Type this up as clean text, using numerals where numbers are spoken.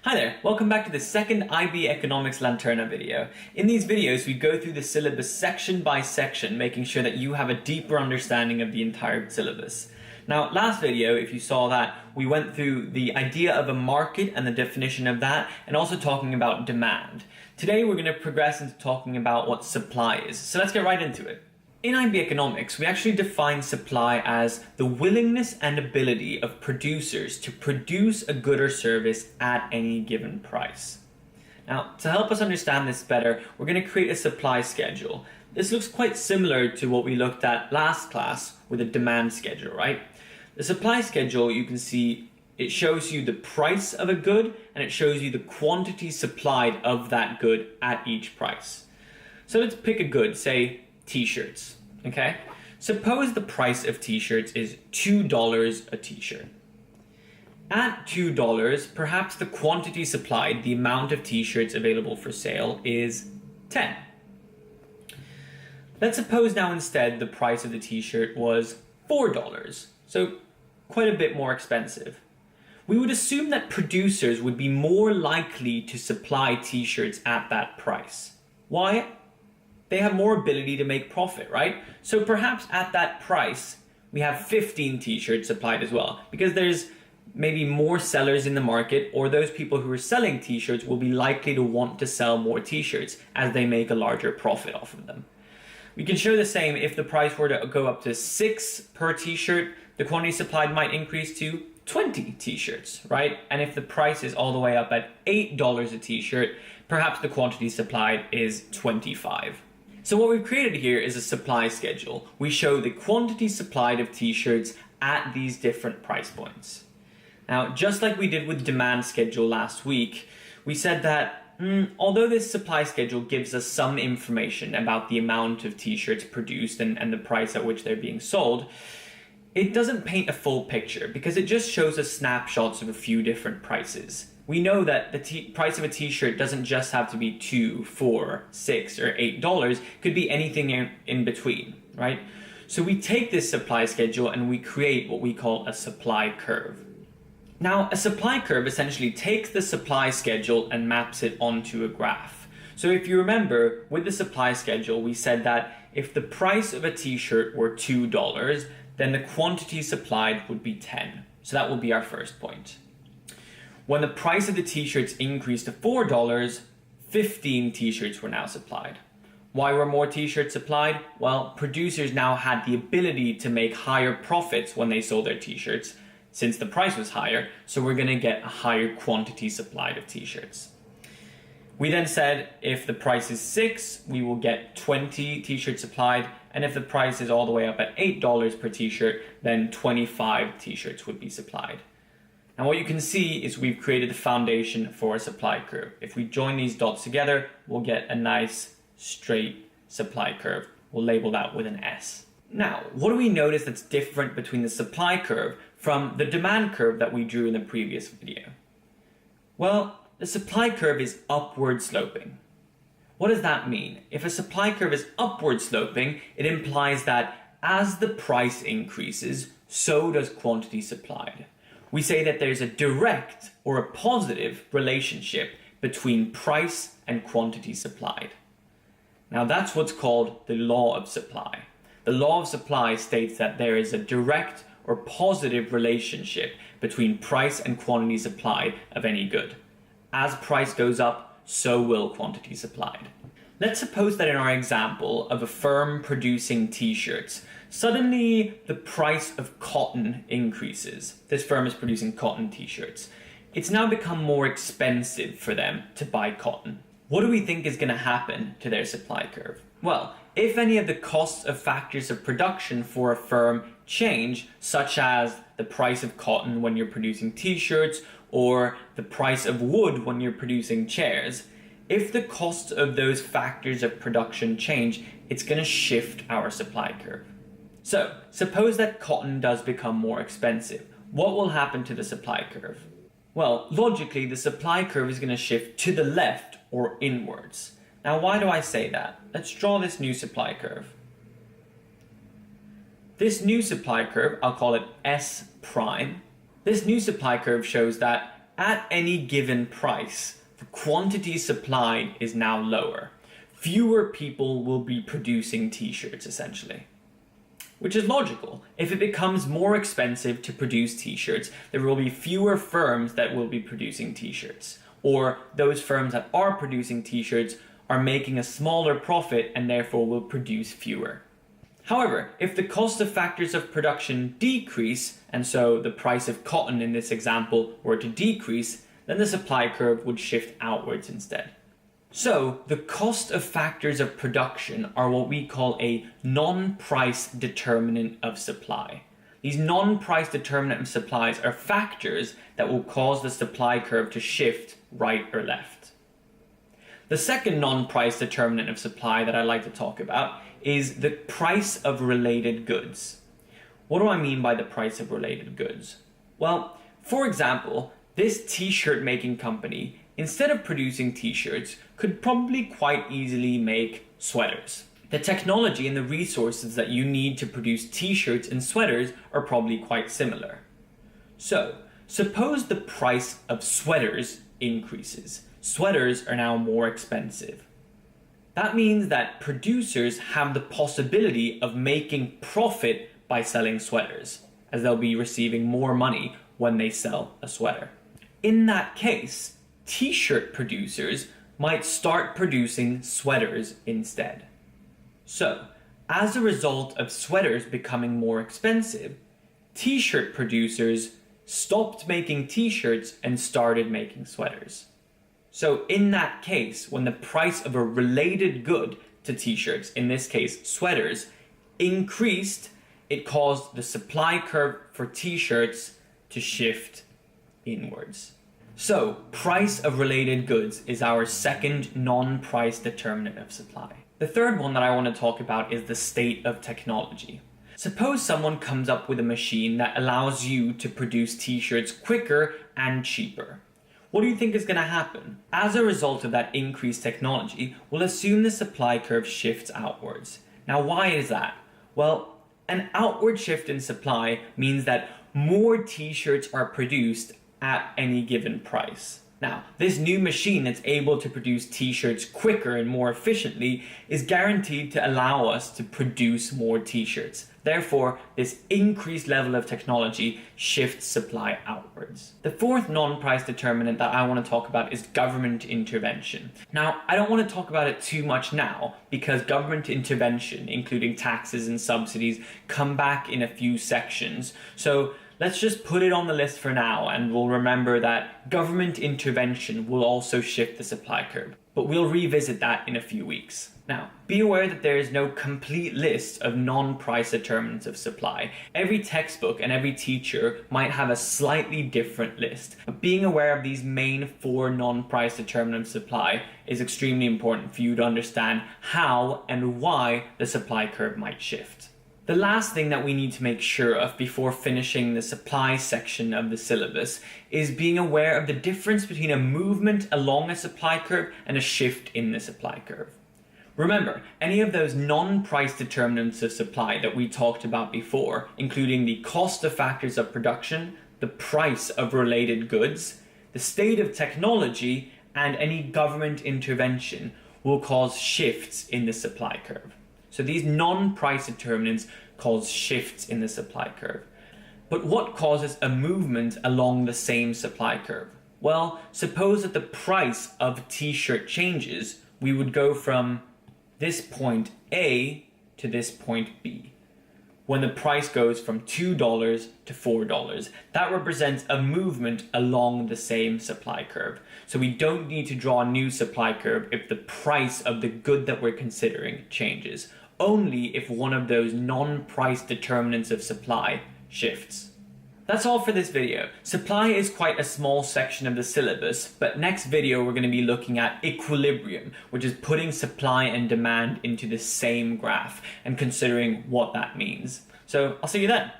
Hi there, welcome back to the second IB Economics Lanterna video. In these videos, we go through the syllabus section by section, making sure that you have a deeper understanding of the entire syllabus. Now, last video, if you saw that, we went through the idea of a market and the definition of that, and also talking about demand. Today, we're going to progress into talking about what supply is. So let's get right into it. In IB Economics, we actually define supply as the willingness and ability of producers to produce a good or service at any given price. Now, to help us understand this better, we're going to create a supply schedule. This looks quite similar to what we looked at last class with a demand schedule, right? The supply schedule, you can see, it shows you the price of a good and it shows you the quantity supplied of that good at each price. So let's pick a good, say, t-shirts, okay? Suppose the price of t-shirts is $2 a t-shirt. At $2, perhaps the quantity supplied, the amount of t-shirts available for sale, is 10. Let's suppose now instead the price of the t-shirt was $4, so quite a bit more expensive. We would assume that producers would be more likely to supply t-shirts at that price. Why? They have more ability to make profit, right? So perhaps at that price, we have 15 t-shirts supplied as well, because there's maybe more sellers in the market, or those people who are selling t-shirts will be likely to want to sell more t-shirts as they make a larger profit off of them. We can show the same if the price were to go up to 6 per t-shirt, the quantity supplied might increase to 20 t-shirts, right? And if the price is all the way up at $8 a t-shirt, perhaps the quantity supplied is 25. So what we've created here is a supply schedule. We show the quantity supplied of t-shirts at these different price points. Now, just like we did with demand schedule last week, we said that although this supply schedule gives us some information about the amount of t-shirts produced and the price at which they're being sold, it doesn't paint a full picture because it just shows us snapshots of a few different prices. We know that the price of a t-shirt doesn't just have to be $2, $4, $6, or $8. It could be anything in between, right? So we take this supply schedule and we create what we call a supply curve. Now, a supply curve essentially takes the supply schedule and maps it onto a graph. So if you remember, with the supply schedule, we said that if the price of a t-shirt were $2, then the quantity supplied would be 10. So that will be our first point. When the price of the t-shirts increased to $4, 15 t-shirts were now supplied. Why were more t-shirts supplied? Well, producers now had the ability to make higher profits when they sold their t-shirts, since the price was higher, so we're going to get a higher quantity supplied of t-shirts. We then said if the price is 6, we will get 20 t-shirts supplied, and if the price is all the way up at $8 per t-shirt, then 25 t-shirts would be supplied. Now what you can see is we've created the foundation for a supply curve. If we join these dots together, we'll get a nice straight supply curve. We'll label that with an S. Now, what do we notice that's different between the supply curve from the demand curve that we drew in the previous video? Well, the supply curve is upward sloping. What does that mean? If a supply curve is upward sloping, it implies that as the price increases, so does quantity supplied. We say that there's a direct or a positive relationship between price and quantity supplied. Now that's what's called the law of supply. The law of supply states that there is a direct or positive relationship between price and quantity supplied of any good. As price goes up, so will quantity supplied. Let's suppose that in our example of a firm producing t-shirts, suddenly the price of cotton increases. This firm is producing cotton t-shirts. It's now become more expensive for them to buy cotton. What do we think is going to happen to their supply curve? Well, if any of the costs of factors of production for a firm change, such as the price of cotton when you're producing t-shirts or the price of wood when you're producing chairs, if the costs of those factors of production change, it's going to shift our supply curve. So, suppose that cotton does become more expensive. What will happen to the supply curve? Well, logically, the supply curve is going to shift to the left or inwards. Now, why do I say that? Let's draw this new supply curve. This new supply curve, I'll call it S prime. This new supply curve shows that at any given price, the quantity supplied is now lower. Fewer people will be producing t-shirts essentially. Which is logical. If it becomes more expensive to produce t-shirts, there will be fewer firms that will be producing t-shirts. Or those firms that are producing t-shirts are making a smaller profit and therefore will produce fewer. However, if the cost of factors of production decrease, and so the price of cotton in this example were to decrease, then the supply curve would shift outwards instead. So, the cost of factors of production are what we call a non-price determinant of supply. These non-price determinant of supplies are factors that will cause the supply curve to shift right or left. The second non-price determinant of supply that I'd like to talk about is the price of related goods. What do I mean by the price of related goods? Well, for example, this t-shirt making company, instead of producing t-shirts, could probably quite easily make sweaters. The technology and the resources that you need to produce t-shirts and sweaters are probably quite similar. So, suppose the price of sweaters increases. Sweaters are now more expensive. That means that producers have the possibility of making profit by selling sweaters, as they'll be receiving more money when they sell a sweater. In that case, t-shirt producers might start producing sweaters instead. So, as a result of sweaters becoming more expensive, t-shirt producers stopped making t-shirts and started making sweaters. So in that case, when the price of a related good to t-shirts, in this case sweaters, increased, it caused the supply curve for t-shirts to shift inwards. So, price of related goods is our second non-price determinant of supply. The third one that I want to talk about is the state of technology. Suppose someone comes up with a machine that allows you to produce t-shirts quicker and cheaper. What do you think is going to happen? As a result of that increased technology, we'll assume the supply curve shifts outwards. Now, why is that? Well, an outward shift in supply means that more t-shirts are produced at any given price. Now, this new machine that's able to produce t-shirts quicker and more efficiently is guaranteed to allow us to produce more t-shirts. Therefore, this increased level of technology shifts supply outwards. The fourth non-price determinant that I want to talk about is government intervention. Now, I don't want to talk about it too much now because government intervention, including taxes and subsidies, come back in a few sections. So let's just put it on the list for now, and we'll remember that government intervention will also shift the supply curve. But we'll revisit that in a few weeks. Now, be aware that there is no complete list of non-price determinants of supply. Every textbook and every teacher might have a slightly different list. But being aware of these main four non-price determinants of supply is extremely important for you to understand how and why the supply curve might shift. The last thing that we need to make sure of before finishing the supply section of the syllabus is being aware of the difference between a movement along a supply curve and a shift in the supply curve. Remember, any of those non-price determinants of supply that we talked about before, including the cost of factors of production, the price of related goods, the state of technology, and any government intervention, will cause shifts in the supply curve. So these non-price determinants cause shifts in the supply curve. But what causes a movement along the same supply curve? Well, suppose that the price of a t-shirt changes, we would go from this point A to this point B. When the price goes from $2 to $4, that represents a movement along the same supply curve. So we don't need to draw a new supply curve if the price of the good that we're considering changes, only if one of those non-price determinants of supply shifts. That's all for this video. Supply is quite a small section of the syllabus, but next video we're going to be looking at equilibrium, which is putting supply and demand into the same graph and considering what that means. So I'll see you then.